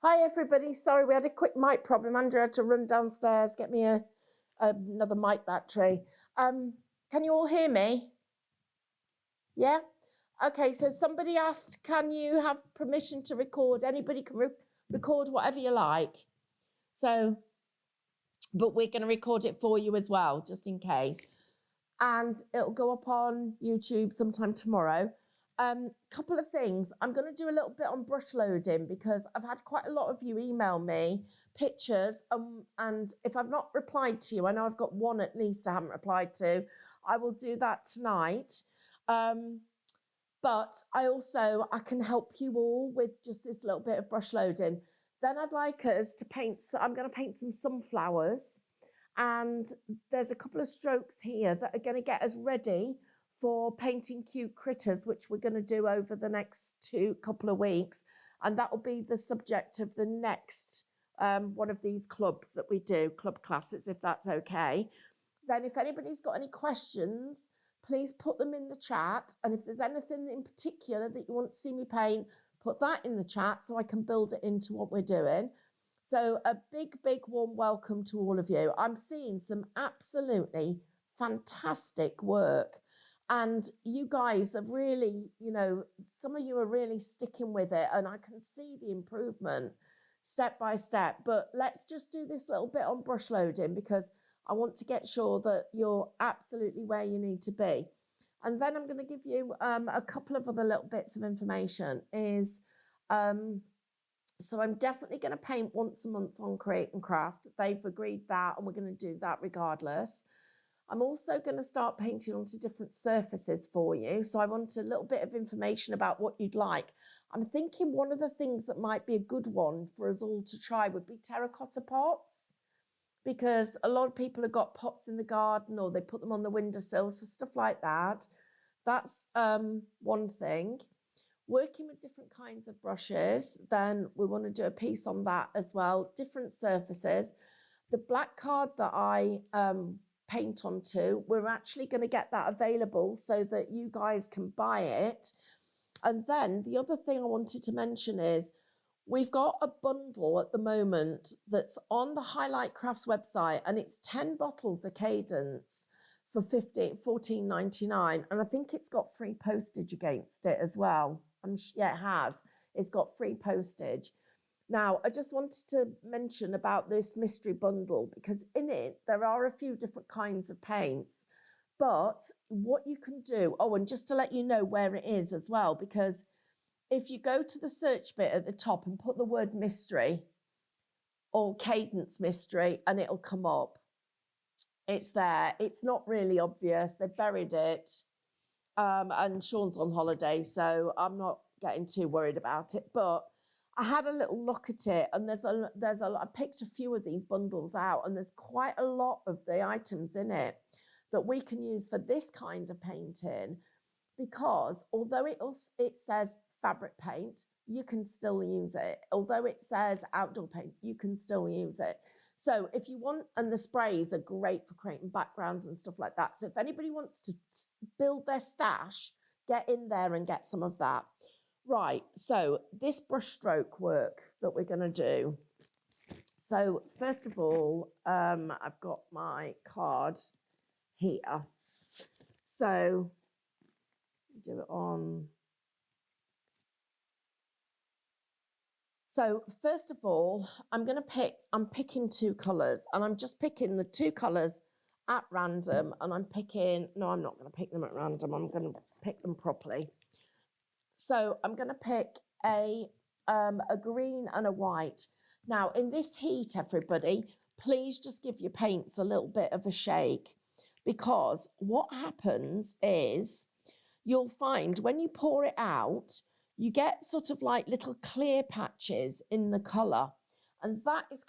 Hi everybody, sorry we had a quick mic problem. Andrew had to run downstairs, get me another mic battery. Can you all hear me? Yeah? Okay, so somebody asked, can you have permission to record? Anybody can record whatever you like. So, but we're going to record it for you as well, just in case. And it'll go up on YouTube sometime tomorrow. Couple of things. I'm going to do a little bit on brush loading because I've had quite a lot of you email me pictures, and if I've not replied to you, I know I've got one at least I haven't replied to. I will do that tonight. But I can help you all with just this little bit of brush loading. Then I'd like us to paint. So I'm going to paint some sunflowers, and there's a couple of strokes here that are going to get us ready for painting cute critters, which we're going to do over the next couple of weeks. And that will be the subject of the next one of these clubs that we do, club classes, if that's okay. Then if anybody's got any questions, please put them in the chat. And if there's anything in particular that you want to see me paint, put that in the chat so I can build it into what we're doing. So a big, big warm welcome to all of you. I'm seeing some absolutely fantastic work. And you guys have really, some of you are really sticking with it, and I can see the improvement step by step. But let's just do this little bit on brush loading because I want to get sure that you're absolutely where you need to be. And then I'm going to give you a couple of other little bits of information. So I'm definitely going to paint once a month on Create and Craft. They've agreed that, and we're going to do that regardless. I'm also going to start painting onto different surfaces for you. So I want a little bit of information about what you'd like. I'm thinking one of the things that might be a good one for us all to try would be terracotta pots, because a lot of people have got pots in the garden or they put them on the windowsills, so stuff like that. That's one thing. Working with different kinds of brushes, then we want to do a piece on that as well. Different surfaces. The black card that I paint onto, we're actually going to get that available so that you guys can buy it. And then the other thing I wanted to mention is we've got a bundle at the moment that's on the Highlight Crafts website, and it's 10 bottles of Cadence for $14.99, and I think it's got free postage against it as well. Yeah, it has. It's got free postage. Now, I just wanted to mention about this mystery bundle because in it, there are a few different kinds of paints. But what you can do, and just to let you know where it is as well, because if you go to the search bit at the top and put the word mystery or Cadence mystery, and it'll come up. It's there. It's not really obvious. They've buried it. And Sean's on holiday, so I'm not getting too worried about it. But I had a little look at it, and I picked a few of these bundles out, and there's quite a lot of the items in it that we can use for this kind of painting, because although it says fabric paint, you can still use it. Although it says outdoor paint, you can still use it. So if you want, and the sprays are great for creating backgrounds and stuff like that. So if anybody wants to build their stash, get in there and get some of that. Right, so this brush stroke work that we're going to do. So first of all, I've got my card here. So do it on. So first of all, I'm picking two colours, and I'm just picking the two colours at random, and I'm not going to pick them at random. I'm going to pick them properly. So I'm going to pick a green and a white. Now, in this heat, everybody, please just give your paints a little bit of a shake, because what happens is you'll find when you pour it out, you get sort of like little clear patches in the colour. And that's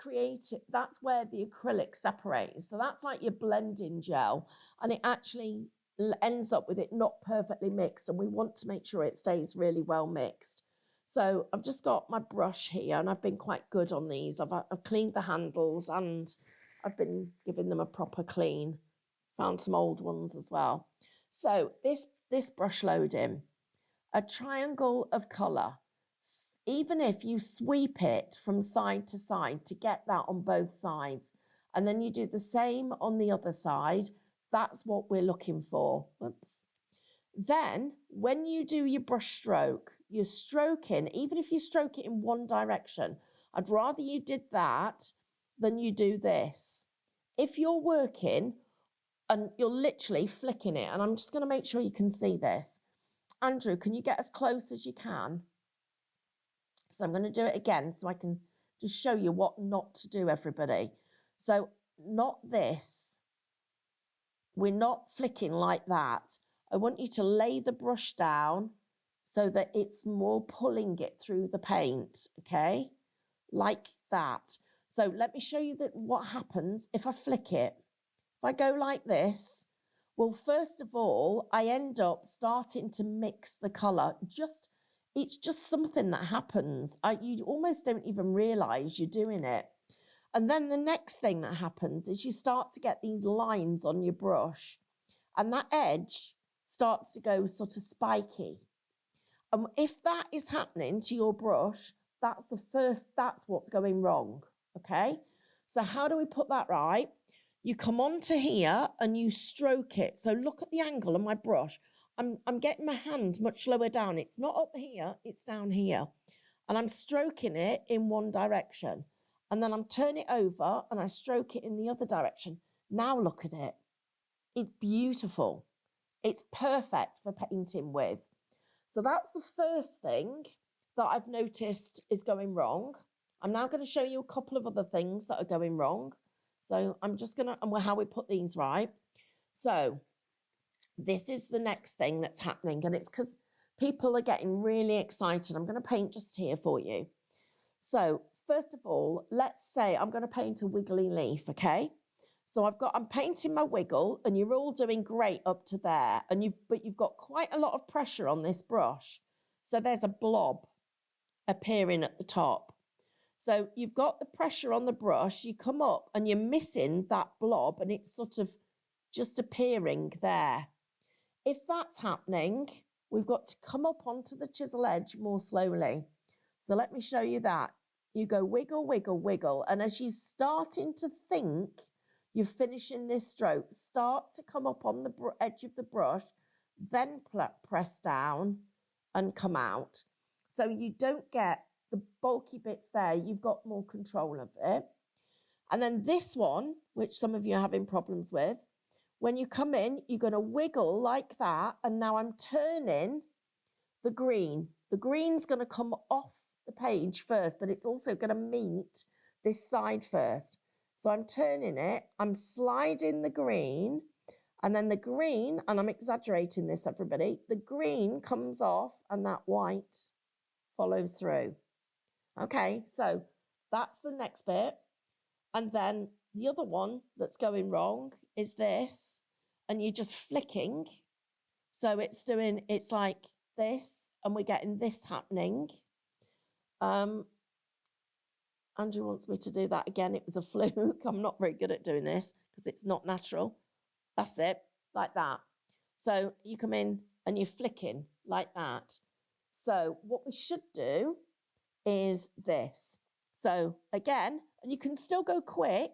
where the acrylic separates. So that's like your blending gel, and it actually ends up with it not perfectly mixed, and we want to make sure it stays really well mixed. So I've just got my brush here, and I've been quite good on these. I've cleaned the handles, and I've been giving them a proper clean. Found some old ones as well. So this brush loading, a triangle of colour, even if you sweep it from side to side to get that on both sides, and then you do the same on the other side, that's what we're looking for. Oops. Then when you do your brush stroke, you're stroking, even if you stroke it in one direction, I'd rather you did that than you do this. If you're working and you're literally flicking it, and I'm just going to make sure you can see this. Andrew, can you get as close as you can? So I'm going to do it again so I can just show you what not to do, everybody. So not this. We're not flicking like that. I want you to lay the brush down so that it's more pulling it through the paint, okay? Like that. So let me show you what happens if I flick it. If I go like this, well, first of all, I end up starting to mix the colour. It's just something that happens. You almost don't even realise you're doing it. And then the next thing that happens is you start to get these lines on your brush, and that edge starts to go sort of spiky. And if that is happening to your brush, that's what's going wrong, okay? So how do we put that right? You come onto here and you stroke it. So look at the angle of my brush. I'm getting my hand much lower down. It's not up here, it's down here. And I'm stroking it in one direction. And then I'm turning it over and I stroke it in the other direction. Now look at it. It's beautiful. It's perfect for painting with. So that's the first thing that I've noticed is going wrong. I'm now going to show you a couple of other things that are going wrong. So I'm just going to, and how we put these right. So this is the next thing that's happening, and it's because people are getting really excited. I'm going to paint just here for you. So first of all, let's say I'm going to paint a wiggly leaf, okay? So I'm painting my wiggle, and you're all doing great up to there, but you've got quite a lot of pressure on this brush. So there's a blob appearing at the top. So you've got the pressure on the brush, you come up and you're missing that blob, and it's sort of just appearing there. If that's happening, we've got to come up onto the chisel edge more slowly. So let me show you that. You go wiggle, wiggle, wiggle. And as you're starting to think you're finishing this stroke, start to come up on the edge of the brush, then press down and come out. So you don't get the bulky bits there. You've got more control of it. And then this one, which some of you are having problems with, when you come in, you're going to wiggle like that. And now I'm turning the green. The green's going to come off the page first, but it's also going to meet this side first. So I'm turning it, I'm sliding the green, and then the green, and I'm exaggerating this, everybody, the green comes off and that white follows through. Okay, so that's the next bit. And then the other one that's going wrong is this, and you're just flicking. So it's like this, and we're getting this happening. Andrew wants me to do that again. It was a fluke. I'm not very good at doing this because it's not natural. That's it, like that. So you come in and you're flicking like that. So what we should do is this. So again, and you can still go quick,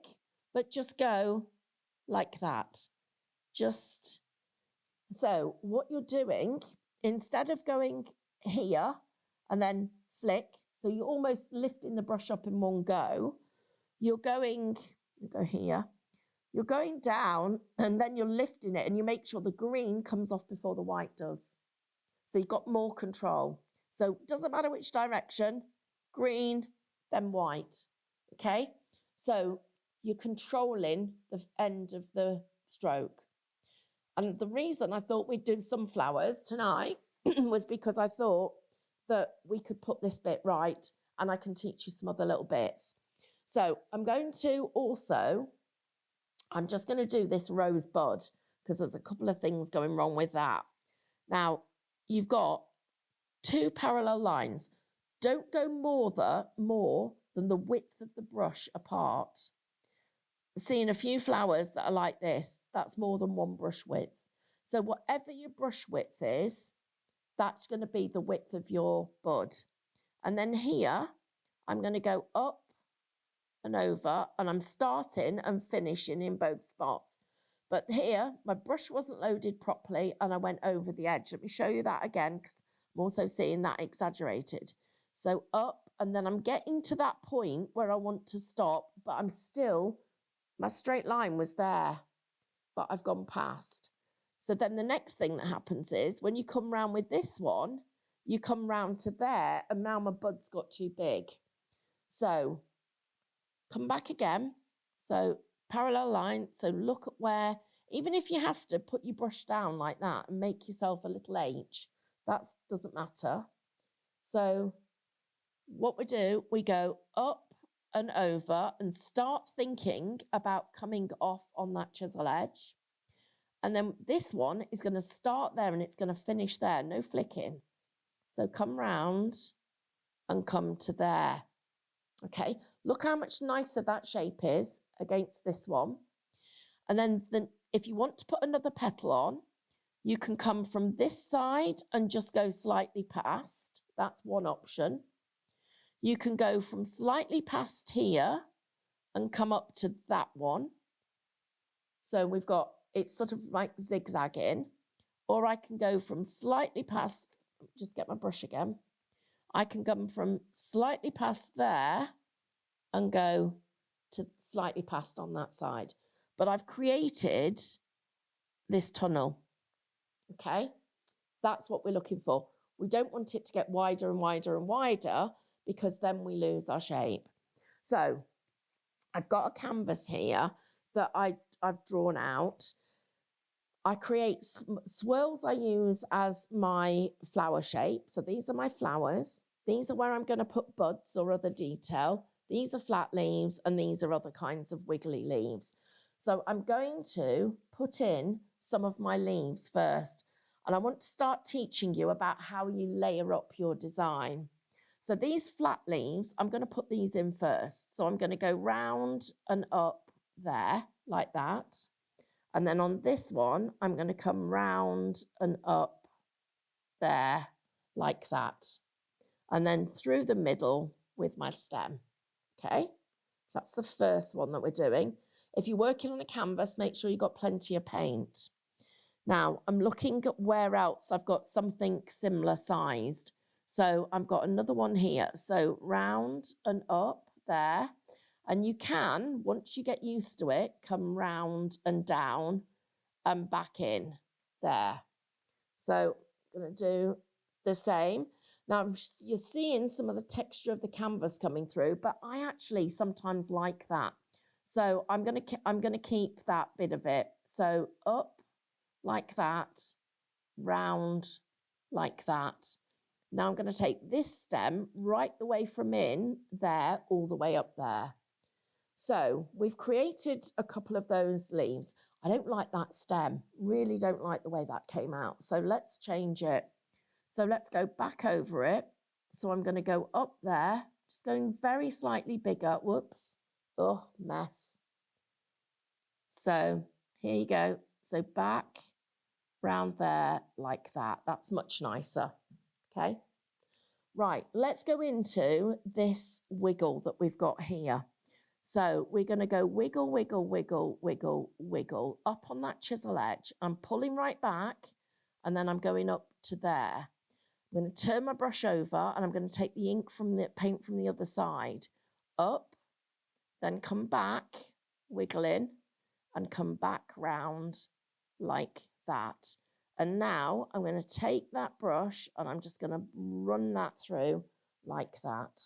but just go like that. So what you're doing, instead of going here and then flick, so you're almost lifting the brush up in one go, you go here, you're going down and then you're lifting it, and you make sure the green comes off before the white does. So you've got more control. So it doesn't matter which direction, green, then white, okay? So you're controlling the end of the stroke. And the reason I thought we'd do sunflowers tonight was because I thought that we could put this bit right, and I can teach you some other little bits. So I'm just going to do this rosebud because there's a couple of things going wrong with that. Now, you've got two parallel lines. Don't go more than the width of the brush apart. Seeing a few flowers that are like this, that's more than one brush width. So whatever your brush width is, that's going to be the width of your bud. And then here, I'm going to go up and over, and I'm starting and finishing in both spots. But here, my brush wasn't loaded properly and I went over the edge. Let me show you that again, because I'm also seeing that exaggerated. So up, and then I'm getting to that point where I want to stop, but I'm still, my straight line was there, but I've gone past. So then the next thing that happens is when you come round with this one, you come round to there, and now my bud's got too big. So come back again. So parallel line. So look at where, even if you have to put your brush down like that and make yourself a little H, that doesn't matter. So what we do, we go up and over and start thinking about coming off on that chisel edge. And then this one is going to start there and it's going to finish there, no flicking. So come round and come to there. Okay, look how much nicer that shape is against this one. And then if you want to put another petal on, you can come from this side and just go slightly past. That's one option. You can go from slightly past here and come up to that one. So we've got, it's sort of like zigzagging. Or I can go from slightly past, just get my brush again. I can come from slightly past there and go to slightly past on that side. But I've created this tunnel, okay? That's what we're looking for. We don't want it to get wider and wider and wider because then we lose our shape. So I've got a canvas here that I've drawn out. I create swirls I use as my flower shape. So these are my flowers. These are where I'm going to put buds or other detail. These are flat leaves and these are other kinds of wiggly leaves. So I'm going to put in some of my leaves first. And I want to start teaching you about how you layer up your design. So these flat leaves, I'm going to put these in first. So I'm going to go round and up there like that. And then on this one, I'm going to come round and up there like that. And then through the middle with my stem. Okay, so that's the first one that we're doing. If you're working on a canvas, make sure you've got plenty of paint. Now, I'm looking at where else I've got something similar sized. So I've got another one here. So round and up there. And you can, once you get used to it, come round and down and back in there. So I'm going to do the same. Now, you're seeing some of the texture of the canvas coming through, but I actually sometimes like that. So I'm going to keep that bit of it. So up like that, round like that. Now I'm going to take this stem right the way from in there all the way up there. So we've created a couple of those leaves. I don't like that stem, really don't like the way that came out. So let's change it. So let's go back over it. So I'm going to go up there, just going very slightly bigger. Whoops. Oh, mess. So here you go. So back, round there like that. That's much nicer. Okay. Right, let's go into this wiggle that we've got here. So we're going to go wiggle, wiggle, wiggle, wiggle, wiggle up on that chisel edge. I'm pulling right back and then I'm going up to there. I'm going to turn my brush over and I'm going to take the ink from the paint from the other side. Up, then come back, wiggling, and come back round like that. And now I'm going to take that brush and I'm just going to run that through like that.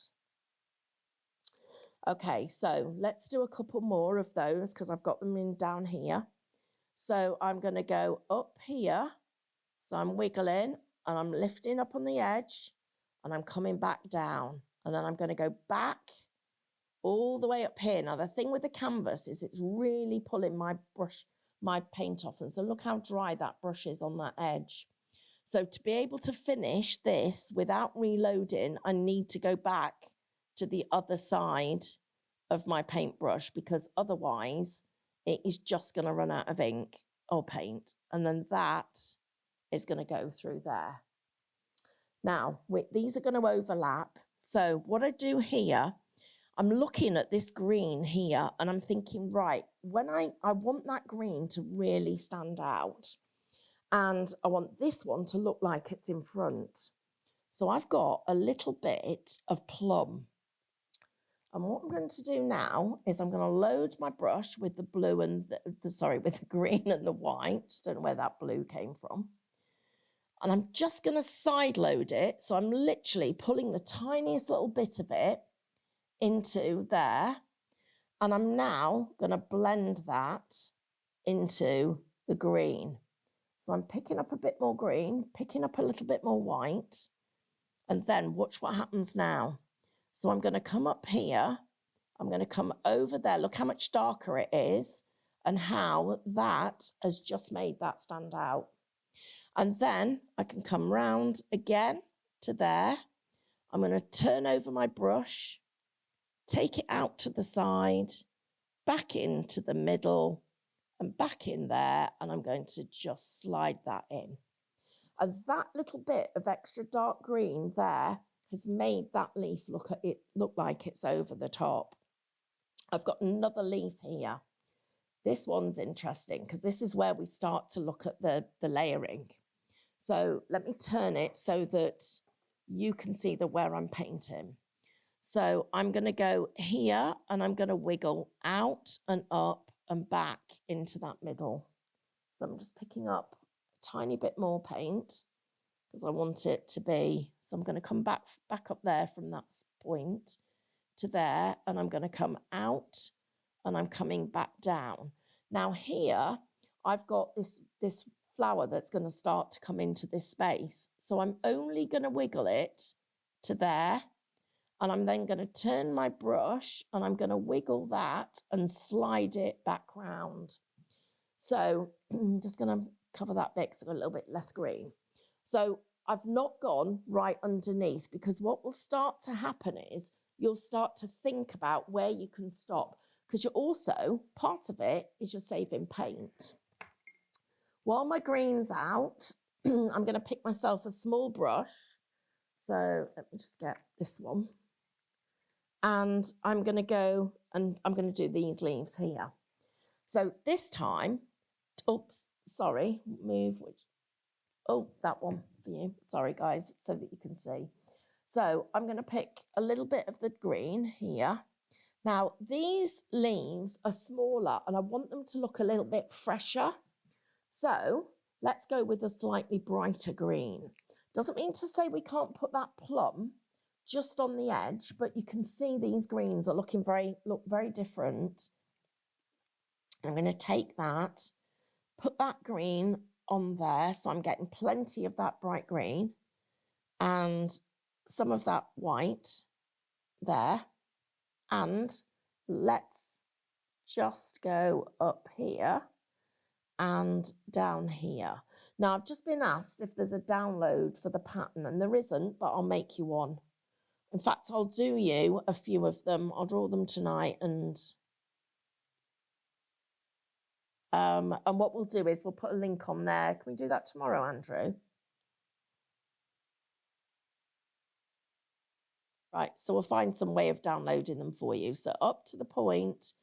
Okay, so let's do a couple more of those because I've got them in down here. So I'm going to go up here. So I'm wiggling and I'm lifting up on the edge and I'm coming back down. And then I'm going to go back all the way up here. Now, the thing with the canvas is it's really pulling my brush, my paint off. And so look how dry that brush is on that edge. So to be able to finish this without reloading, I need to go back to the other side of my paintbrush because otherwise it is just going to run out of ink or paint. And then that is going to go through there. Now, these are going to overlap. So what I do here, I'm looking at this green here and I'm thinking, right, when I want that green to really stand out and I want this one to look like it's in front. So I've got a little bit of plum. And what I'm going to do now is I'm going to load my brush with the blue and with the green and the white. Don't know where that blue came from. And I'm just going to side load it. So I'm literally pulling the tiniest little bit of it into there. And I'm now going to blend that into the green. So I'm picking up a bit more green, picking up a little bit more white. And then watch what happens now. So I'm going to come up here. I'm going to come over there. Look how much darker it is and how that has just made that stand out. And then I can come round again to there. I'm going to turn over my brush, take it out to the side, back into the middle and back in there. And I'm going to just slide that in. And that little bit of extra dark green there has made that leaf look like it's over the top. I've got another leaf here. This one's interesting because this is where we start to look at the layering. So let me turn it so that you can see where I'm painting. So I'm going to go here and I'm going to wiggle out and up and back into that middle. So I'm just picking up a tiny bit more paint because I want it to be, so I'm going to come back up there from that point to there, and I'm going to come out and I'm coming back down. Now here I've got this flower that's going to start to come into this space. So I'm only going to wiggle it to there, and I'm then going to turn my brush and I'm going to wiggle that and slide it back round. So I'm just going to cover that bit because I've got a little bit less green. So I've not gone right underneath, because what will start to happen is you'll start to think about where you can stop, because you're also, part of it is you're saving paint. While my green's out, I'm going to pick myself a small brush. So let me just get this one. And I'm going to go and I'm going to do these leaves here. So this time, oops, sorry, move which, oh, that one for you. Sorry, guys, so that you can see. So I'm going to pick a little bit of the green here. Now, these leaves are smaller and I want them to look a little bit fresher. So let's go with a slightly brighter green. Doesn't mean to say we can't put that plum just on the edge, but you can see these greens are look very different. I'm going to take that, put that green on there, so I'm getting plenty of that bright green and some of that white there. And let's just go up here and down here. Now, I've just been asked if there's a download for the pattern, and there isn't, but I'll make you one. In fact, I'll do you a few of them. I'll draw them tonight, and what we'll do is we'll put a link on there. Can we do that tomorrow, Andrew? Right, so we'll find some way of downloading them for you. So up to the point,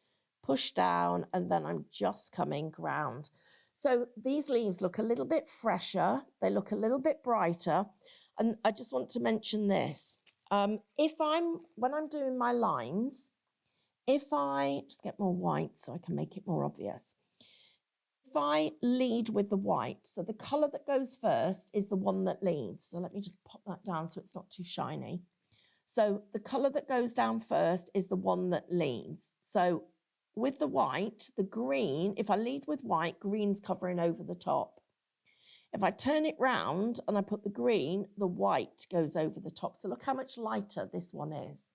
push down, and then I'm just coming round. So these leaves look a little bit fresher. They look a little bit brighter. And I just want to mention this. When I'm doing my lines, if I just get more white so I can make it more obvious. If I lead with the white, so the colour that goes first is the one that leads. So let me just pop that down so it's not too shiny. So the colour that goes down first is the one that leads. So with the white, the green, if I lead with white, green's covering over the top. If I turn it round and I put the green, the white goes over the top. So look how much lighter this one is.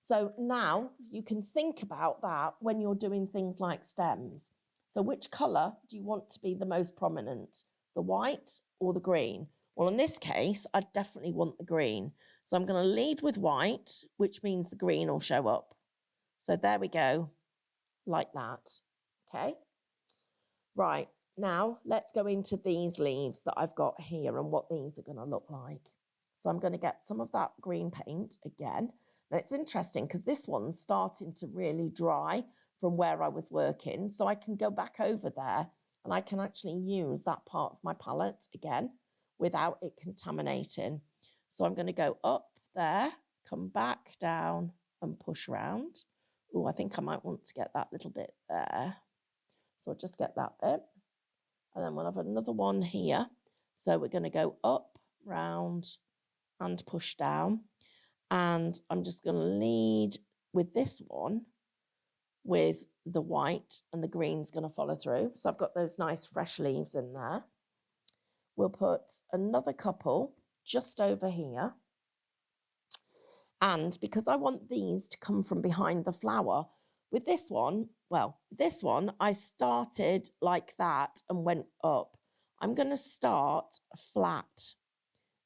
So now you can think about that when you're doing things like stems. So which colour do you want to be the most prominent? The white or the green? Well, in this case, I definitely want the green. So I'm going to lead with white, which means the green will show up. So there we go, like that. Okay. Right, now let's go into these leaves that I've got here and what these are going to look like. So I'm going to get some of that green paint again. Now it's interesting because this one's starting to really dry from where I was working. So I can go back over there and I can actually use that part of my palette again without it contaminating. So I'm going to go up there, come back down and push round. Oh, I think I might want to get that little bit there. So I'll just get that bit. And then we'll have another one here. So we're going to go up, round and push down. And I'm just going to lead with this one with the white, and the green's going to follow through. So I've got those nice fresh leaves in there. We'll put another couple just over here. And because I want these to come from behind the flower, with this one, well, this one, I started like that and went up. I'm going to start flat.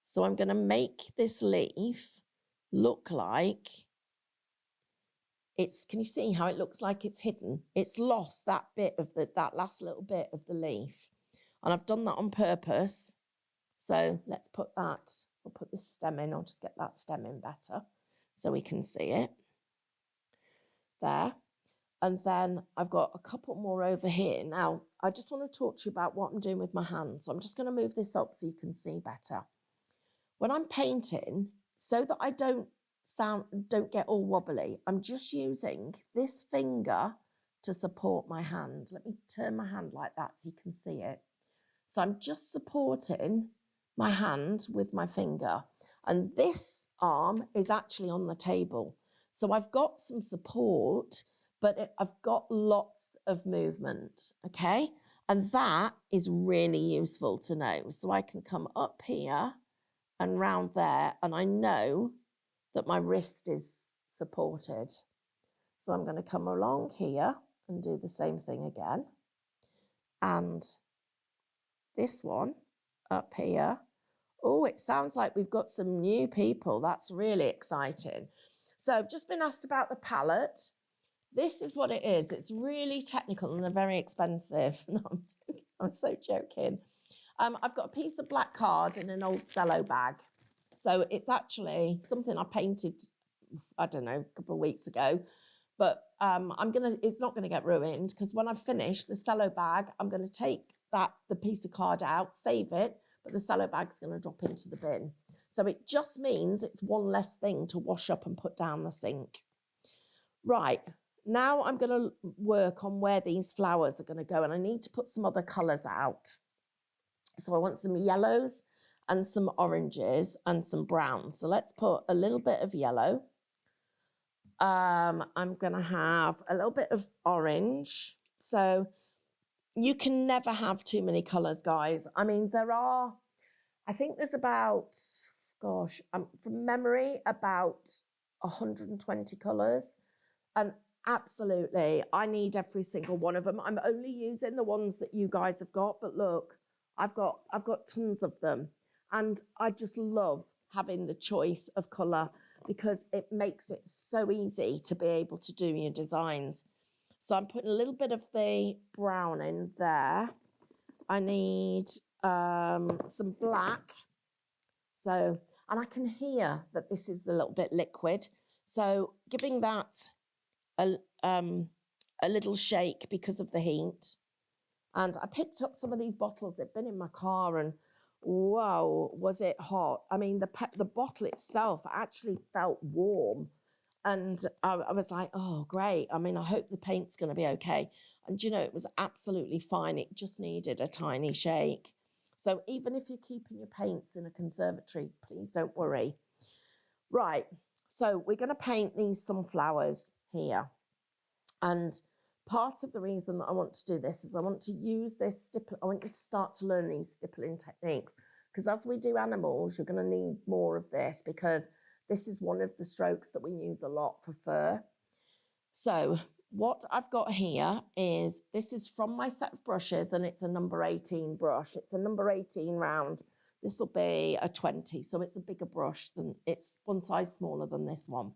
So I'm going to make this leaf look like it's, can you see how it looks like it's hidden? It's lost that bit of that last little bit of the leaf. And I've done that on purpose. So let's put that, we'll put this stem in. I'll just get that stem in better so we can see it. There. And then I've got a couple more over here. Now, I just want to talk to you about what I'm doing with my hands. So I'm just going to move this up so you can see better. When I'm painting, so that I don't get all wobbly, I'm just using this finger to support my hand. Let me turn my hand like that so you can see it. So I'm just supporting my hand with my finger. And this arm is actually on the table. So I've got some support, but I've got lots of movement, okay? And that is really useful to know. So I can come up here and round there, and I know that my wrist is supported. So I'm going to come along here and do the same thing again. And this one up here. Oh, it sounds like we've got some new people. That's really exciting. So I've just been asked about the palette. This is what it is. It's really technical and they're very expensive. No, I'm so joking. I've got a piece of black card in an old cello bag. So it's actually something I painted, I don't know, a couple of weeks ago. But it's not gonna get ruined because when I've finished the cello bag, I'm gonna take the piece of card out, save it, but the cello bag's gonna drop into the bin. So it just means it's one less thing to wash up and put down the sink. Right, now I'm gonna work on where these flowers are gonna go, and I need to put some other colors out. So I want some yellows and some oranges and some browns. So let's put a little bit of yellow. I'm gonna have a little bit of orange. So you can never have too many colors, guys. I mean, I think there's about, gosh, from memory, about 120 colors. And absolutely, I need every single one of them. I'm only using the ones that you guys have got, but look, I've got tons of them. And I just love having the choice of color because it makes it so easy to be able to do your designs. So I'm putting a little bit of the brown in there. I need some black. So, and I can hear that this is a little bit liquid. So giving that a little shake because of the heat. And I picked up some of these bottles. They've been in my car and wow, was it hot. I mean, the bottle itself actually felt warm. And I was like, oh, great. I mean, I hope the paint's going to be okay. And, you know, it was absolutely fine. It just needed a tiny shake. So even if you're keeping your paints in a conservatory, please don't worry. Right. So we're going to paint these sunflowers here. And part of the reason that I want to do this is I want to use this I want you to start to learn these stippling techniques. Because as we do animals, you're going to need more of this because this is one of the strokes that we use a lot for fur. So what I've got here is, this is from my set of brushes and it's a number 18 brush. It's a number 18 round. This will be a 20, so it's a bigger brush it's one size smaller than this one.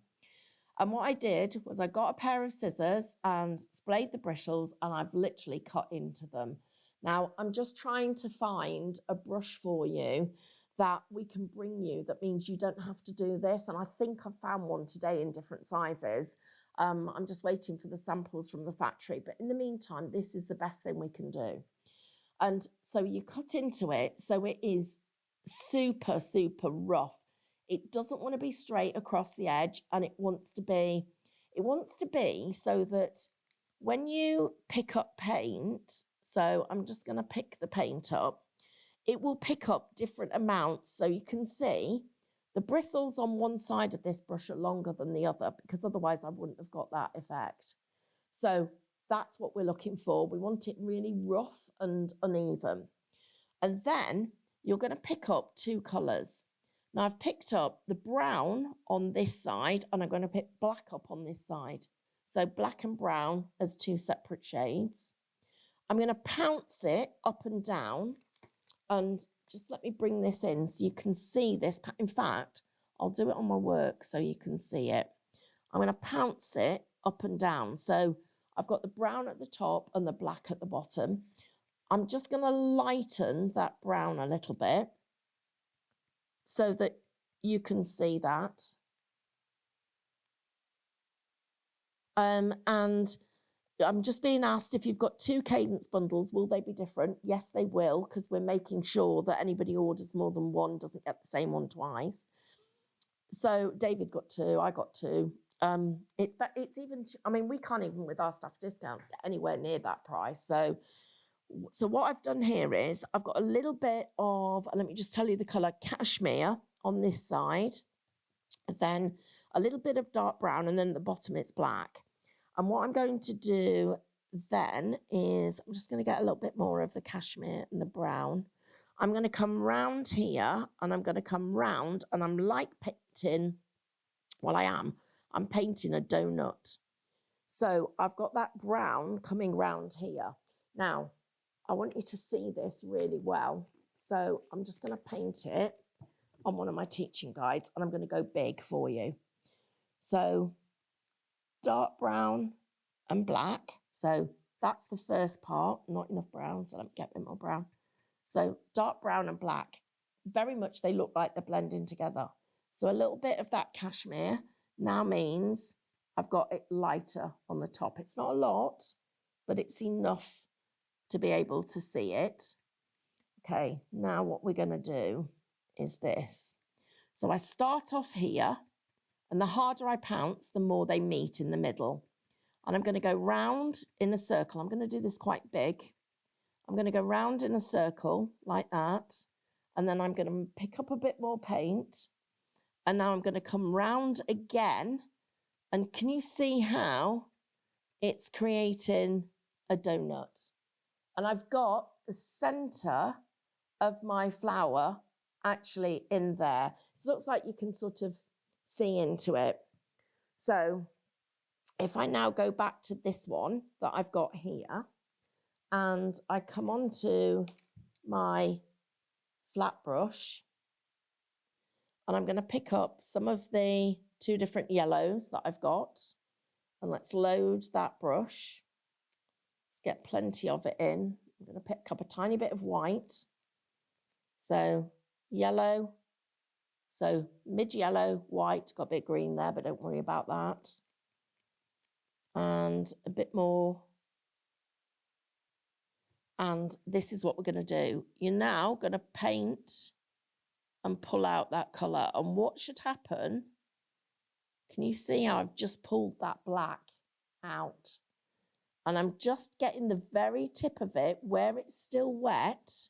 And what I did was I got a pair of scissors and splayed the bristles and I've literally cut into them. Now I'm just trying to find a brush for you that we can bring you that means you don't have to do this. And I think I've found one today in different sizes. I'm just waiting for the samples from the factory. But in the meantime, this is the best thing we can do. And so you cut into it so it is super, super rough. It doesn't want to be straight across the edge, and it wants to be so that when you pick up paint, so I'm just going to pick the paint up, it will pick up different amounts. So you can see the bristles on one side of this brush are longer than the other, because otherwise I wouldn't have got that effect. So that's what we're looking for. We want it really rough and uneven. And then you're going to pick up two colours. Now I've picked up the brown on this side, and I'm going to pick black up on this side. So black and brown as two separate shades. I'm going to pounce it up and down, and just let me bring this in so you can see this. In fact, I'll do it on my work so you can see it. I'm going to pounce it up and down. So I've got the brown at the top and the black at the bottom. I'm just going to lighten that brown a little bit so that you can see that. And I'm just being asked if you've got two cadence bundles, will they be different? Yes, they will, because we're making sure that anybody who orders more than one doesn't get the same one twice. So David got two, I got two. It's even, I mean, we can't even with our staff discounts get anywhere near that price. So what I've done here is I've got a little bit of, let me just tell you the colour, cashmere on this side, then a little bit of dark brown, and then the bottom it's black. And what I'm going to do then is I'm just going to get a little bit more of the cashmere and the brown. I'm going to come round here, and I'm going to come round, and I'm like painting, well, I'm painting a donut. So I've got that brown coming round here. Now, I want you to see this really well. So I'm just going to paint it on one of my teaching guides, and I'm going to go big for you. So dark brown and black. So that's the first part, not enough brown, so let me get a bit more brown. So dark brown and black, very much they look like they're blending together. So a little bit of that cashmere now means I've got it lighter on the top. It's not a lot, but it's enough to be able to see it. Okay, now what we're going to do is this. So I start off here, and the harder I pounce, the more they meet in the middle. And I'm going to go round in a circle. I'm going to do this quite big. I'm going to go round in a circle like that. And then I'm going to pick up a bit more paint. And now I'm going to come round again. And can you see how it's creating a donut? And I've got the centre of my flower actually in there. It looks like you can sort of see into it. So if I now go back to this one that I've got here, and I come onto my flat brush, and I'm going to pick up some of the two different yellows that I've got, and let's load that brush. Let's get plenty of it in. I'm going to pick up a tiny bit of white. So yellow, so mid-yellow, white, got a bit of green there, but don't worry about that. And a bit more. And this is what we're going to do. You're now going to paint and pull out that colour. And what should happen, can you see how I've just pulled that black out? And I'm just getting the very tip of it where it's still wet,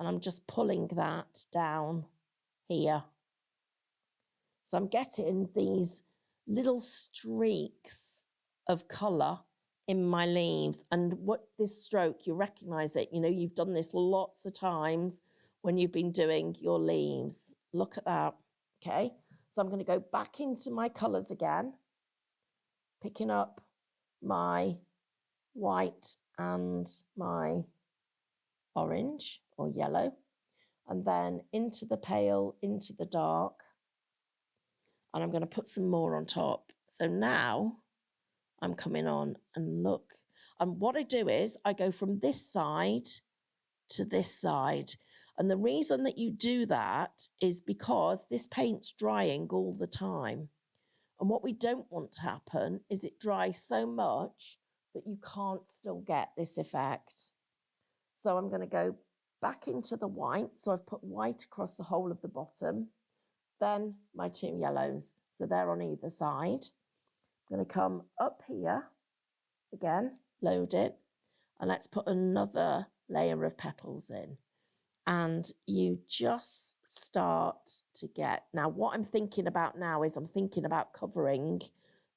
and I'm just pulling that down here. So I'm getting these little streaks of colour in my leaves. And what this stroke, you recognise it, you know, you've done this lots of times when you've been doing your leaves. Look at that, okay? So I'm going to go back into my colours again, picking up my white and my orange or yellow, and then into the pale, into the dark, and I'm going to put some more on top. So now I'm coming on, and look, and what I do is I go from this side to this side, And the reason that you do that is because this paint's drying all the time. And what we don't want to happen is it dries so much that you can't still get this effect. So I'm going to go back into the white. So I've put white across the whole of the bottom. Then my two yellows. So they're on either side. I'm going to come up here again, load it, and let's put another layer of petals in. And you just start to get, now what I'm thinking about now is I'm thinking about covering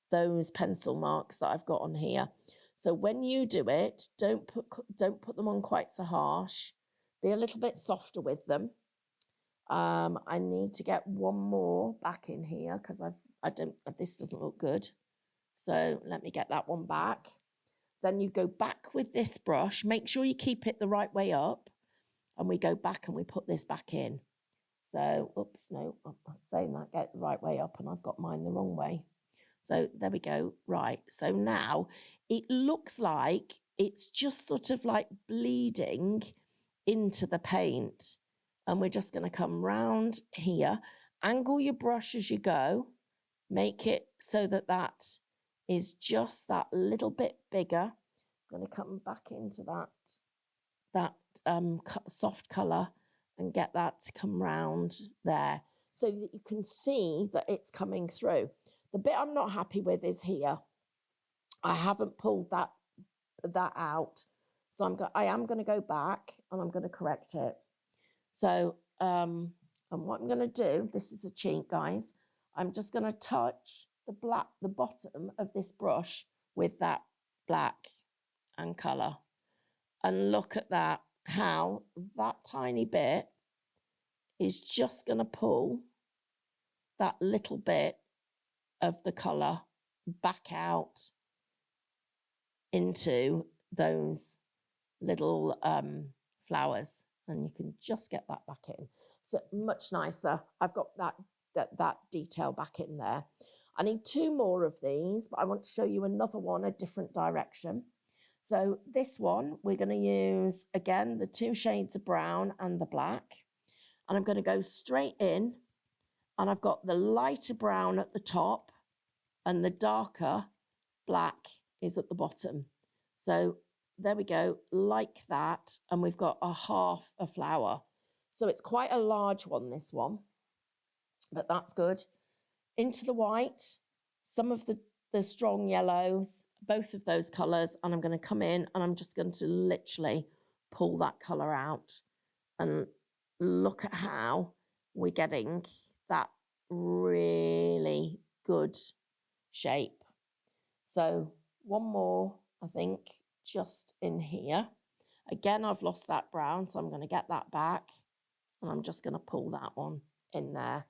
those pencil marks that I've got on here. So when you do it, don't put them on quite so harsh. Be a little bit softer with them. I need to get one more back in here because this doesn't look good. So let me get that one back. Then you go back with this brush. Make sure you keep it the right way up. And we go back and we put this back in. So, oops, no, I'm saying that, get the right way up, and I've got mine the wrong way. So there we go. Right. So now it looks like it's just sort of like bleeding into the paint. And we're just going to come round here. Angle your brush as you go. Make it so that that is just that little bit bigger. I'm going to come back into that soft colour and get that to come round there so that you can see that it's coming through. The bit I'm not happy with is here. I haven't pulled that out. So I am going to go back and I'm going to correct it. So, and what I'm going to do, this is a cheat, guys. I'm just going to touch the bottom of this brush with that black and colour. And look at that, how that tiny bit is just going to pull that little bit of the colour back out into those little flowers. And you can just get that back in. So much nicer. I've got that detail back in there. I need two more of these, but I want to show you another one, a different direction. So this one, we're going to use, again, the two shades of brown and the black. And I'm going to go straight in. And I've got the lighter brown at the top and the darker black is at the bottom. So there we go, like that. And we've got a half a flower. So it's quite a large one, this one. But that's good. Into the white, some of the strong yellows, both of those colours, and I'm going to come in and I'm just going to literally pull that colour out and look at how we're getting that really good shape. So one more, I think, just in here. Again, I've lost that brown, so I'm going to get that back and I'm just going to pull that one in there.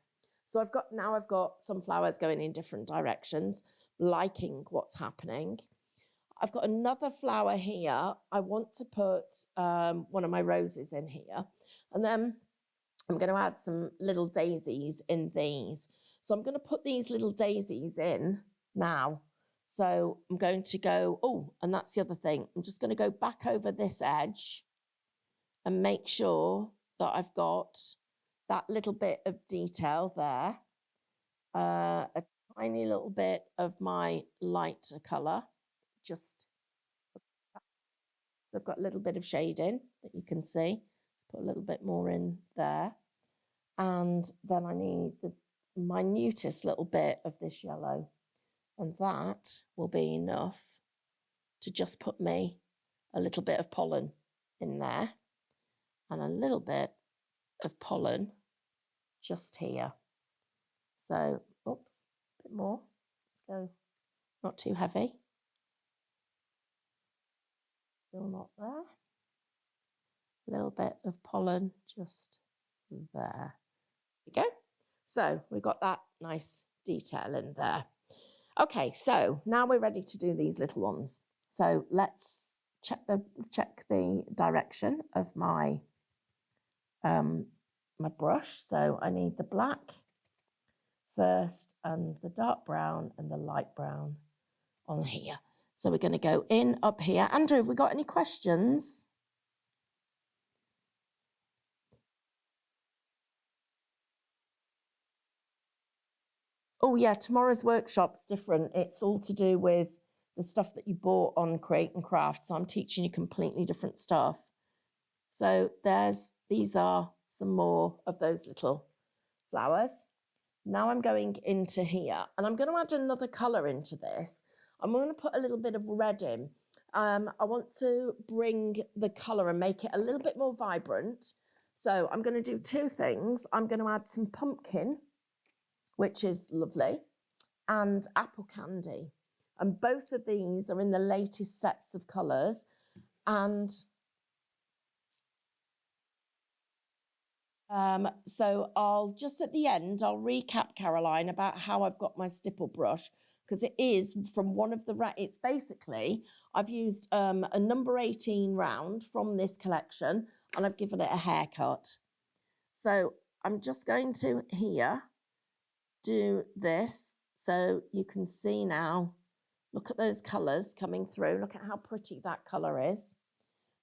So I've got some flowers going in different directions, liking what's happening. I've got another flower here. I want to put one of my roses in here. And then I'm going to add some little daisies in these. So I'm going to put these little daisies in now. So I'm going to go, oh, and that's the other thing. I'm just going to go back over this edge and make sure that I've got that little bit of detail there. A tiny little bit of my lighter colour. So I've got a little bit of shading that you can see. Let's put a little bit more in there. And then I need the minutest little bit of this yellow. And that will be enough to just put me a little bit of pollen in there. And a little bit of pollen just here. So, oops, a bit more. Let's go, not too heavy. Still not there. A little bit of pollen just there. There we go. So we've got that nice detail in there. Okay, so now we're ready to do these little ones. So let's check the direction of my my brush. So I need the black first and the dark brown and the light brown on here. So we're going to go in up here. Andrew, have we got any questions? Oh yeah, tomorrow's workshop's different. It's all to do with the stuff that you bought on Create and Craft. So I'm teaching you completely different stuff. So these are some more of those little flowers. Now I'm going into here and I'm going to add another colour into this. I'm going to put a little bit of red in. I want to bring the colour and make it a little bit more vibrant. So I'm going to do two things. I'm going to add some pumpkin, which is lovely, and apple candy. And both of these are in the latest sets of colours. And so I'll just at the end, I'll recap, Caroline, about how I've got my stipple brush, because it is from one of the, it's basically, I've used a number 18 round from this collection and I've given it a haircut. So I'm just going to here do this so you can see now, look at those colours coming through. Look at how pretty that colour is.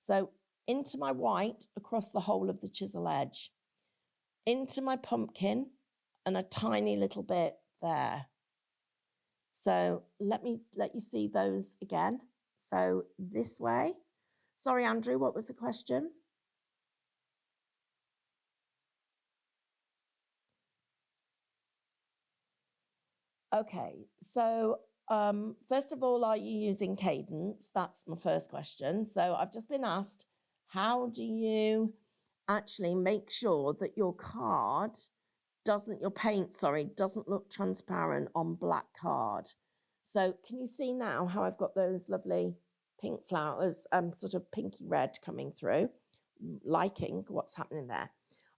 So into my white across the whole of the chisel edge, into my pumpkin and a tiny little bit there. So let you see those again. So this way. Sorry, Andrew, what was the question? Okay, so first of all, are you using cadence? That's my first question. So I've just been asked, how do you actually make sure that your card doesn't, your paint, sorry, doesn't look transparent on black card? So can you see now how I've got those lovely pink flowers, sort of pinky red coming through? Liking what's happening there.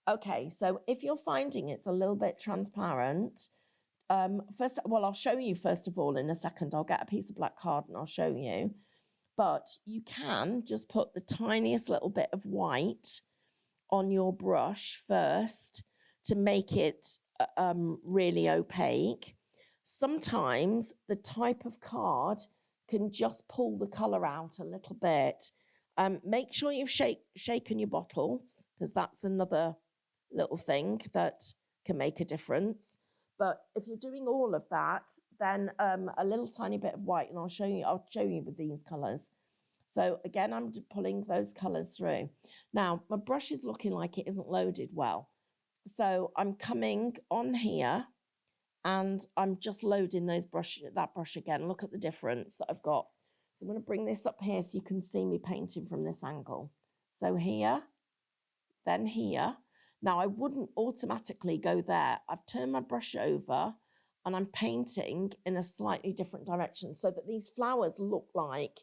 Okay, so if you're finding it's a little bit transparent, first, well, I'll show you first of all in a second. I'll get a piece of black card and I'll show you. But you can just put the tiniest little bit of white on your brush first to make it really opaque. Sometimes the type of card can just pull the colour out a little bit. Make sure you've shaken your bottles, because that's another little thing that can make a difference. But if you're doing all of that, then a little tiny bit of white, and I'll show you with these colours. So again, I'm pulling those colours through. Now, my brush is looking like it isn't loaded well. So I'm coming on here and I'm just loading that brush again. Look at the difference that I've got. So I'm going to bring this up here so you can see me painting from this angle. So here, then here. Now, I wouldn't automatically go there. I've turned my brush over and I'm painting in a slightly different direction so that these flowers look like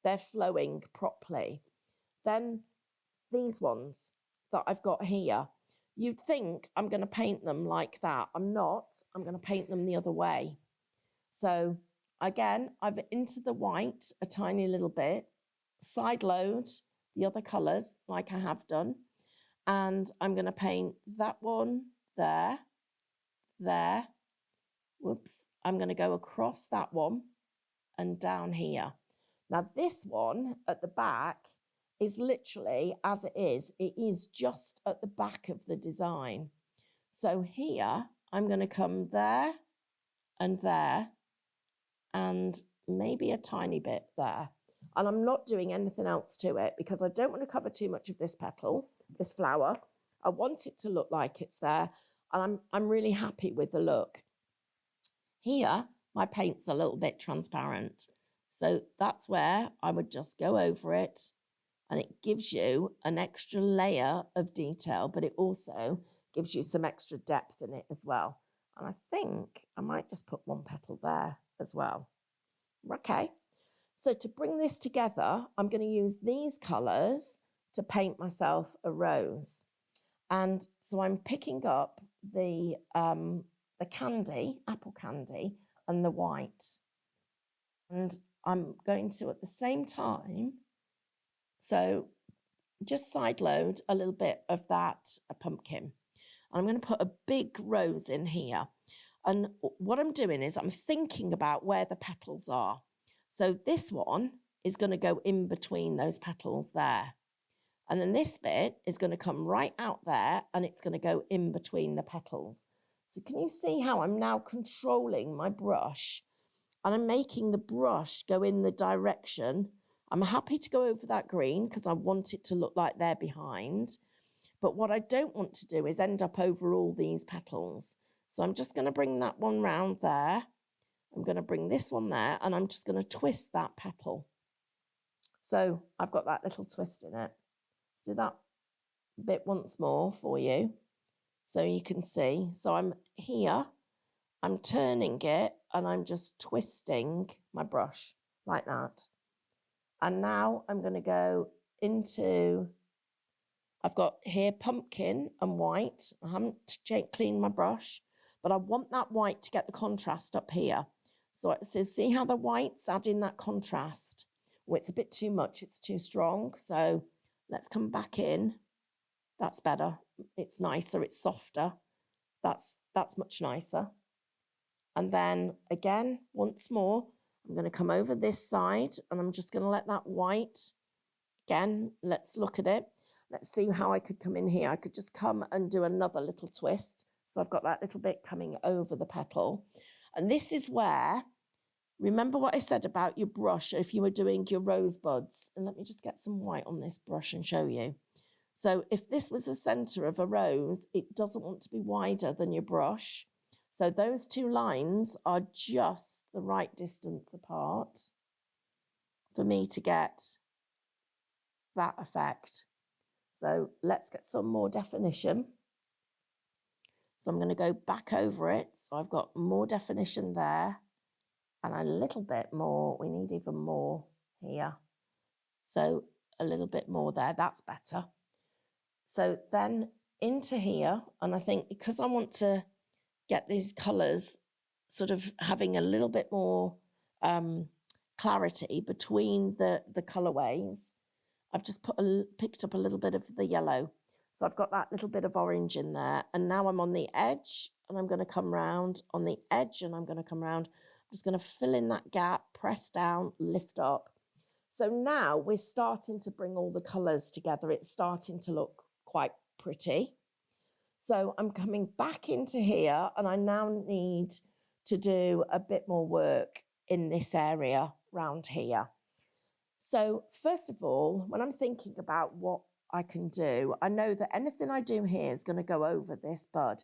they're flowing properly. Then these ones that I've got here, you'd think I'm going to paint them like that. I'm not. I'm going to paint them the other way. So again, I've into the white a tiny little bit, side load the other colours like I have done. And I'm going to paint that one there, there. Whoops. I'm going to go across that one and down here. Now this one at the back is literally as it is just at the back of the design. So here I'm going to come there and maybe a tiny bit there. And I'm not doing anything else to it because I don't want to cover too much of this petal, this flower. I want it to look like it's there, and I'm really happy with the look. Here, my paint's a little bit transparent. So that's where I would just go over it, and it gives you an extra layer of detail, but it also gives you some extra depth in it as well. And I think I might just put one petal there as well. Okay, so to bring this together, I'm going to use these colours to paint myself a rose. And so I'm picking up the candy, apple candy, and the white. And I'm going to, at the same time, so just side load a little bit of that pumpkin. I'm going to put a big rose in here. And what I'm doing is I'm thinking about where the petals are. So this one is going to go in between those petals there. And then this bit is going to come right out there and it's going to go in between the petals. So can you see how I'm now controlling my brush and I'm making the brush go in the direction? I'm happy to go over that green because I want it to look like they're behind. But what I don't want to do is end up over all these petals. So I'm just going to bring that one round there. I'm going to bring this one there and I'm just going to twist that petal. So I've got that little twist in it. Let's do that bit once more for you so you can see. So I'm here, I'm turning it and I'm just twisting my brush like that. And now I'm going to go into, I've got here pumpkin and white. I haven't cleaned my brush, but I want that white to get the contrast up here. So see how the white's adding that contrast? Oh, it's a bit too much, it's too strong. So let's come back in. That's better. It's nicer, it's softer. That's much nicer. And then again, once more, I'm going to come over this side and I'm just going to let that white, again, let's look at it. Let's see how I could come in here. I could just come and do another little twist. So I've got that little bit coming over the petal. And this is where, remember what I said about your brush if you were doing your rosebuds. And let me just get some white on this brush and show you. So if this was the center of a rose, it doesn't want to be wider than your brush. So those two lines are just the right distance apart for me to get that effect. So let's get some more definition. So I'm going to go back over it. So I've got more definition there and a little bit more. We need even more here. So a little bit more there. That's better. So then into here, and I think because I want to get these colours sort of having a little bit more clarity between the colourways, I've just picked up a little bit of the yellow. So I've got that little bit of orange in there. And now I'm on the edge and I'm going to come round on the edge and I'm going to come round. I'm just going to fill in that gap, press down, lift up. So now we're starting to bring all the colours together. It's starting to look quite pretty. So I'm coming back into here and I now need to do a bit more work in this area round here. So first of all, when I'm thinking about what I can do, I know that anything I do here is going to go over this bud.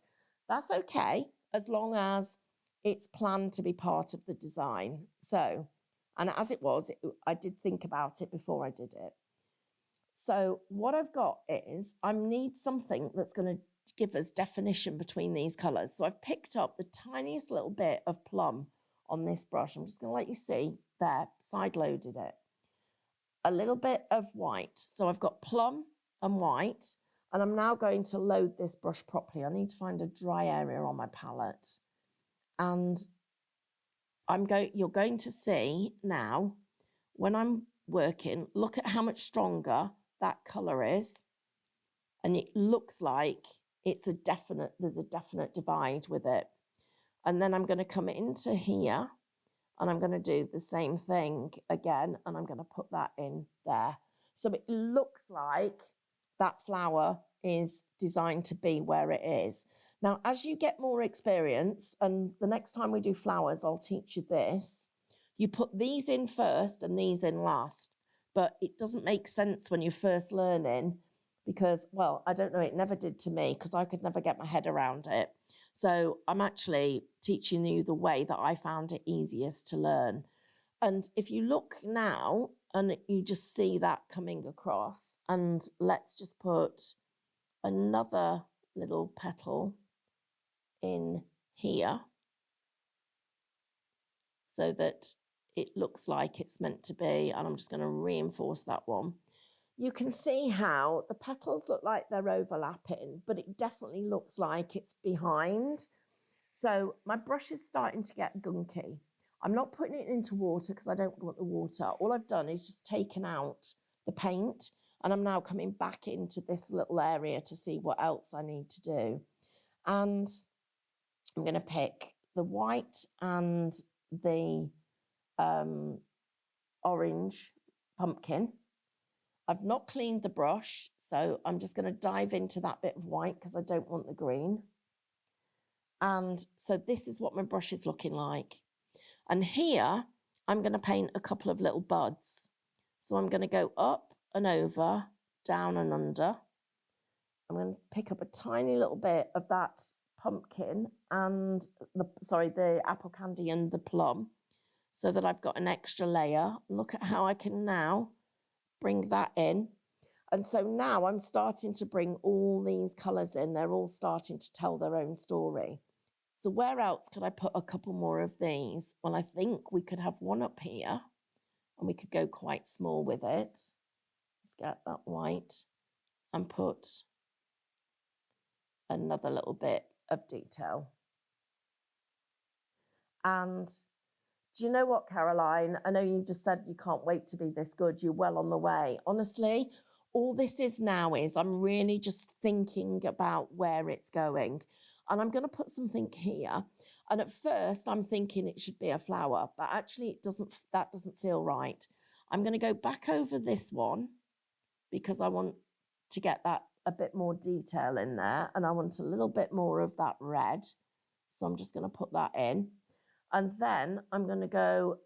That's okay, as long as it's planned to be part of the design. So, and as it was, I did think about it before I did it. So what I've got is I need something that's going to give us definition between these colours. So I've picked up the tiniest little bit of plum on this brush. I'm just going to let you see there, side loaded it. A little bit of white. So I've got plum and white, and I'm now going to load this brush properly. I need to find a dry area on my palette. And you're going to see now, when I'm working, look at how much stronger that colour is. And it looks like there's a definite divide with it. And then I'm going to come into here and I'm going to do the same thing again, and I'm going to put that in there. So it looks like that flower is designed to be where it is. Now, as you get more experienced, and the next time we do flowers, I'll teach you this, you put these in first and these in last. But it doesn't make sense when you're first learning because, well, I don't know, it never did to me because I could never get my head around it. So I'm actually teaching you the way that I found it easiest to learn. And if you look now and you just see that coming across, and let's just put another little petal in here so that it looks like it's meant to be. And I'm just going to reinforce that one. You can see how the petals look like they're overlapping, but it definitely looks like it's behind. So my brush is starting to get gunky. I'm not putting it into water because I don't want the water. All I've done is just taken out the paint and I'm now coming back into this little area to see what else I need to do. And I'm going to pick the white and the orange pumpkin. I've not cleaned the brush, so I'm just going to dive into that bit of white because I don't want the green. And so this is what my brush is looking like. And here, I'm going to paint a couple of little buds. So I'm going to go up and over, down and under. I'm going to pick up a tiny little bit of that pumpkin and the apple candy and the plum so that I've got an extra layer. Look at how I can now bring that in. And so now I'm starting to bring all these colours in. They're all starting to tell their own story. So where else could I put a couple more of these? Well, I think we could have one up here and we could go quite small with it. Let's get that white and put another little bit of detail. And do you know what, Caroline? I know you just said you can't wait to be this good. You're well on the way. Honestly, all this is now is I'm really just thinking about where it's going. And I'm going to put something here. And at first I'm thinking it should be a flower, but actually that doesn't feel right. I'm going to go back over this one because I want to get that a bit more detail in there. And I want a little bit more of that red. So I'm just going to put that in. And then I'm going to go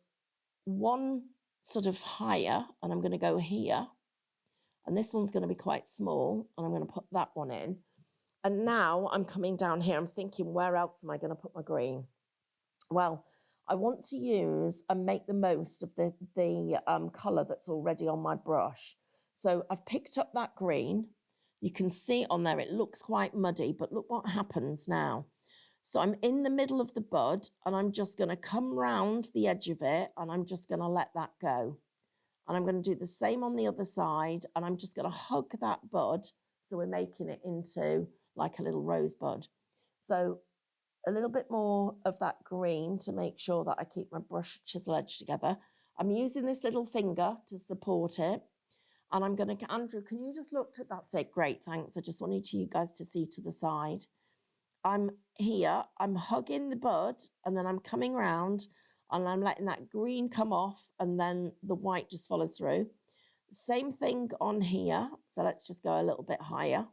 one sort of higher and I'm going to go here. And this one's going to be quite small and I'm going to put that one in. And now I'm coming down here. I'm thinking, where else am I going to put my green? Well, I want to use and make the most of the colour that's already on my brush. So I've picked up that green. You can see on there, it looks quite muddy, but look what happens now. So I'm in the middle of the bud and I'm just going to come round the edge of it and I'm just going to let that go. And I'm going to do the same on the other side and I'm just going to hug that bud. So we're making it into like a little rosebud. So a little bit more of that green to make sure that I keep my brush chisel edge together. I'm using this little finger to support it. And I'm going to, Andrew, can you just look at, that's it, great, thanks. I just wanted you guys to see to the side. I'm here, I'm hugging the bud and then I'm coming round and I'm letting that green come off and then the white just follows through. Same thing on here. So let's just go a little bit higher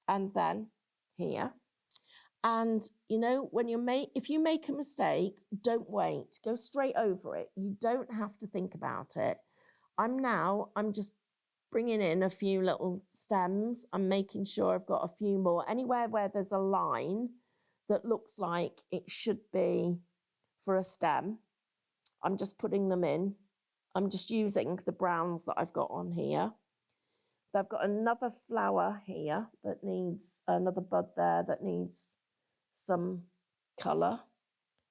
and then here. And you know, when if you make a mistake, don't wait, go straight over it. You don't have to think about it. I'm just bringing in a few little stems. I'm making sure I've got a few more. Anywhere where there's a line that looks like it should be for a stem, I'm just putting them in. I'm just using the browns that I've got on here. I've got another flower here that needs, another bud there that needs some colour